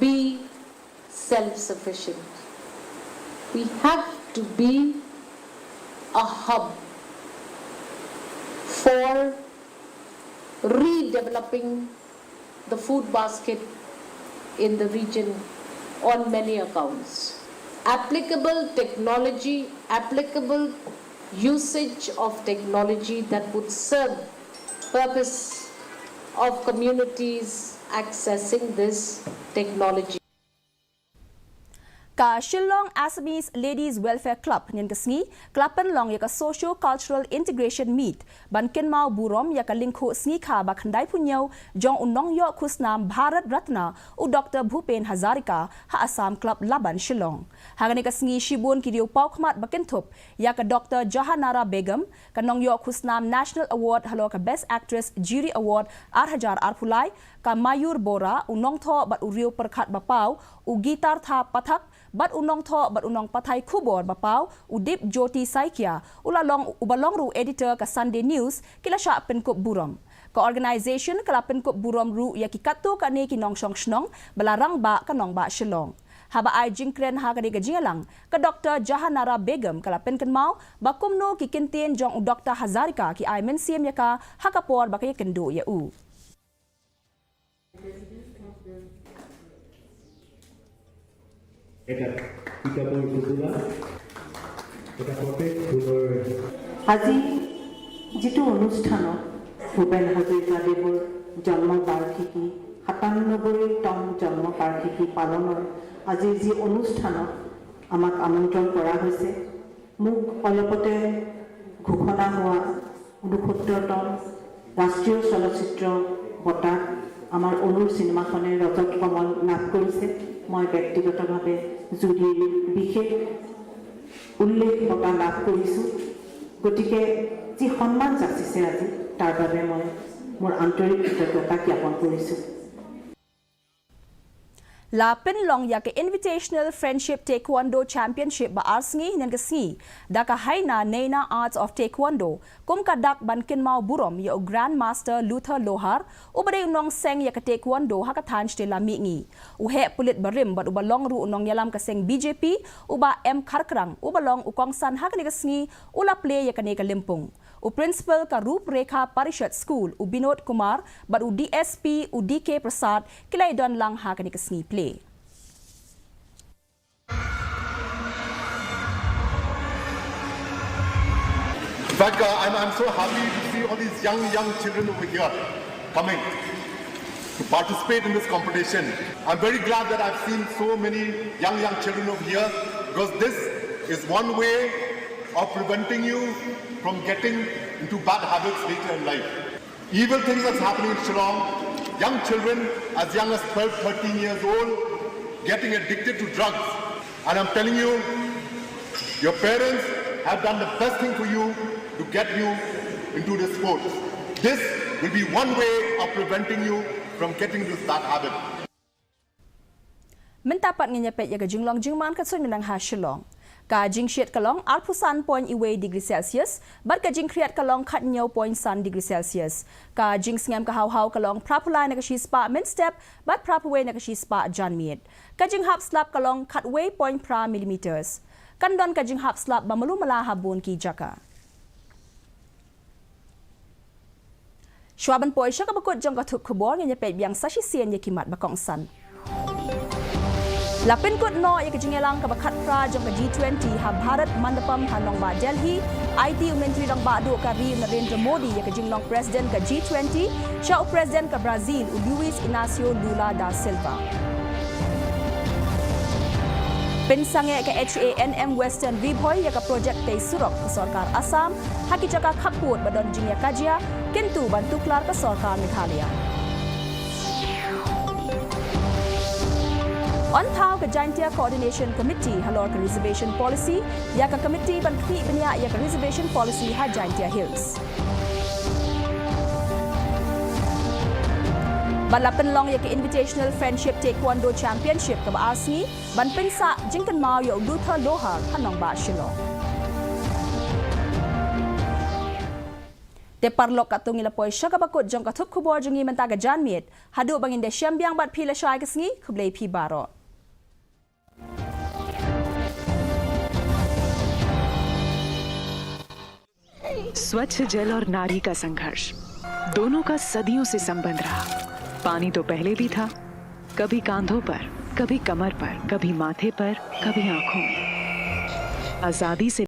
B, self-sufficient. We have to be a hub for redeveloping the food basket in the region on many accounts. Applicable technology, applicable usage of technology that would serve purpose of communities accessing this technology. Ka Shillong Assamese Ladies Welfare Club nyen kasngi klapan long ya ka Socio Cultural Integration Meet ban kenmau burom ya ka lingkhu sngi kha ba khandai punyau jong unong yo khusnam Bharat Ratna u Dr. Bhupen Hazarika ha Assam Club Laban Shillong hagani kasngi shibun ki diu pau khmat ba kenthop ya ka Dr. Jahanara Begum ka nong yo khusnam National Award halo ka Best Actress Jury Award 8000 arpulai ka Mayur Bora unong tho bat uriu perkhat ba pau u gitar tha pathak bat unong tho bat unong pathai khubor bapau udip Jyoti Saikia ubalong ru editor ka Sunday News kila sha penkup burom ka organization kala penkup burom ru ya ki katu ka ne ki nong shong shnong balarang ba ka nong ba Shillong haba ai jingkren ha ka de jingalang ka Dr. Jahanara Begum kala penken mau ba kumno ki kintien jong Dr. Hazarika ki ai mensiem ya ka hakapor ba ka kendo ya u আজি যেটো অনুষ্ঠানত ভূপেন হাজৰিকাদেৱৰ জন্ম বাৰ্ষিকী ৯৭তম জন্ম বাৰ্ষিকী পালনৰ আজি যি অনুষ্ঠানত আমাক আমন্ত্ৰণ কৰা হৈছে মোক অলপতে ঘোষণা হোৱা ৬৯তম ৰাষ্ট্ৰীয় চলচ্চিত্ৰ বঁটা আমাৰ অনুৰ চিনেমাখনে ৰজত কমল লাভ কৰিছে মই ব্যক্তিগতভাৱে জুৰীৰ বিশেষ উল্লেখ বঁটা লাভ কৰিছোঁ গতিকে যি সন্মান যাচিছে আজি তাৰ বাবে মই মোৰ আন্তৰিক কৃতজ্ঞতা জ্ঞাপন কৰিছোঁ La Penlong ya ke Invitational Friendship Taekwondo Championship ba arsngi nyan ke si da ka haina Neina Arts of Taekwondo kum ka dak ban kin mau burom ya Grandmaster Luther Lohar u bade nong seng ya ke Taekwondo ha ka than ste la mi ngi u he pulit barim bat u balong ru nong yalam ka seng BJP u ba M Kharkrang u balong u kong san ha ka ni ka sngi u la play ya ka ne ka limpung u principal ka Rup Rekha Parishad School u Binod Kumar bat u DSP u DK Prasad kilai don lang ha ka ni ka sngi play In fact, I'm so happy to see all these young children over here coming to participate in this competition. I'm very glad that I've seen so many young children over here because this is one way of preventing you from getting into bad habits later in life. Evil things that's happening in Shillong, young children as young as 12, 13 years old getting addicted to drugs. And I'm telling you, your parents have done the best thing for you to get you into this sport. This will be one way of preventing you from getting into that habit. Mentapat nganyapet ya ka jinglong jingman ka sun menang ha Shillong. Ka jing shiat kalong alpusan point iwe degree Celsius, bat ka jing kriat kalong khat nyau point san degree Celsius. Ka jing sngam ka hau kalong prapulai na ka shi spa min step, bat prapuwe na ka shi spa jan miet. Ka jing hap slap kalong khat way point pra millimeters. Kandon ka jing hap slap ba malu mala habon ki jaka. Shwaban poi syaka bakut jong katuk kubor nganyapet biang sashi sien ya kimat bakong san. Lapin kut no ya kejingelang ka bakat pra jong ka G20 ha Bharat Mandapam ha nong ba Delhi IT Menteri dong ba do ka ri Narendra Modi ya kejinglong President ka G20 sya President ka Brazil Luiz Inacio Lula da Silva. Pensange ka HANM Western Viboy ya ka projek Tei Surok ka Sarkar Assam haki jaka khaput badon jingya kajia kintu bantu klar ka Sarkar Meghalaya. On thau ka Jaintia Coordination Committee halor ka Reservation Policy ya ka committee ban khi banya ya ka Reservation Policy ha Jaintia Hills. Balapan long ya ke Invitational Friendship Taekwondo Championship ka ba asngi ban pensa jingkan mau ya Luther Lohar hanong ba Shillong. Te parlok katung ila poi syaka bakut jong katup kubor jongi mentaga janmiet hadu bangin de syambiang bat pila syai kesngi kublei pi baro. स्वच्छ जल और नारी का संघर्ष, दोनों का सदियों से संबंध रहा। पानी तो पहले भी था, कभी कांधों पर, कभी कमर पर, कभी माथे पर, कभी आंखों में। आजादी से